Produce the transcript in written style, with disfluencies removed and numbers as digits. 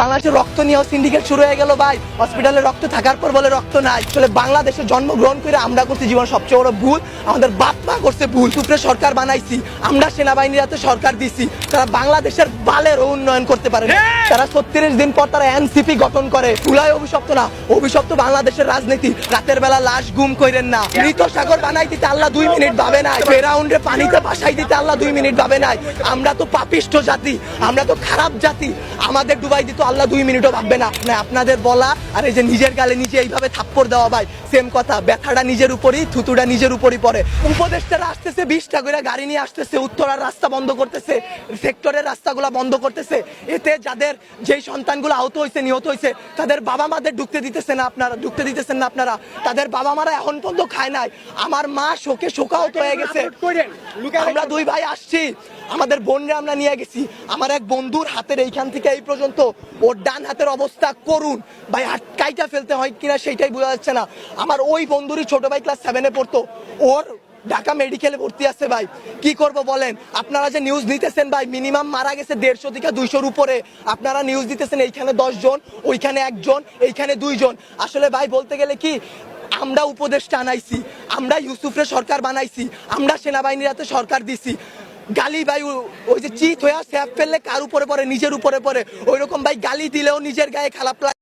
বাংলাদেশে রক্ত নিয়েও সিন্ডিকেট শুরু হয়ে গেল ভাই। হসপিটালে রক্ত থাকার পর বলে রক্ত নাই। আসলে বাংলাদেশে জন্মগ্রহণ করে আমরা করছি জীবন সবচেয়ে বড় ভুল, আমাদের বাপ মা করছে ভুল। সুপ্রে সরকার বানাইছি আমরা, সেনাবাহিনীর হাতে সরকার দিছি, তারা বাংলাদেশের বালের উন্নয়ন করতে পারে না। তারা 36 দিন পর তারা এনসিপি গঠন করে। চুলাই অভিশপ্ত না, অভিশপ্ত বাংলাদেশের রাজনীতি। রাতের বেলা লাশ গুম কইরেন না। মৃত সাগর বানাই দিতে আল্লাহ 2 মিনিট ভাবে নাই। ফেরাউন্ডে পানিতে ভাসাই দিতে আল্লাহ 2 মিনিট ভাবে নাই। আমরা তো পাপিষ্ঠ জাতি, আমরা তো খারাপ জাতি, আমাদের ডুবাই দিত আল্লাহ 2 মিনিটও ভাববে না। আপনাদের বলা আর এই যে নিজের গালে নিজে এইভাবে থাপ্পড় দেওয়া ভাই সেম কথা। ব্যথাটা নিজের উপরই, থুতুটা নিজের উপরই পড়ে। উপদেষ্টারা আসতেছে 20টা করে গাড়ি নিয়ে আসতেছে, উত্তরার রাস্তা বন্ধ করতেছে, সেক্টরের রাস্তাগুলো বন্ধ করতেছে। এতে যাদের যেই সন্তানগুলো আহত হয়েছে, নিহত হয়েছে, তাদের বাবা মাদের ঢুকতে দিতেছেন না আপনারা। তাদের বাবা মারা এখন পর্যন্ত খায় নাই। আমার মা শোকে শোকাহত হয়ে গেছে। আমরা 2 ভাই আসছি, আমাদের বোনরা আমরা নিয়ে গেছি। আমার এক বন্ধুর হাতের এইখান থেকে এই পর্যন্ত, ওর ডান হাতের অবস্থা করুন ভাই, হাত কাইটা ফেলতে হয় কিনা সেটাই বোঝা যাচ্ছে না। আমার ওই বন্ধুরই ছোট ভাই ক্লাস 7-এ পড়তো, ওর ঢাকা মেডিকেলে ভর্তি আছে ভাই। কি করব বলেন? আপনারা যে নিউজ নিতেছেন ভাই, মিনিমাম মারা গেছে 150 থেকে 200-র উপরে। আপনারা নিউজ দিতেছেন এইখানে 10 জন, ওইখানে 1 জন, এইখানে 2 জন। আসলে ভাই বলতে গেলে কি, আমরা উপদেষ্টা আনাইছি, আমরা ইউসুফরে সরকার বানাইছি, আমরা সেনাবাহিনীর হাতে সরকার দিছি। গালি ভাই ওই যে চিত হয়ে স্যাপ ফেললে কার উপরে পড়ে? নিজের উপরে পড়ে। ওইরকম ভাই গালি দিলেও নিজের গায়ে খারাপ লাগে।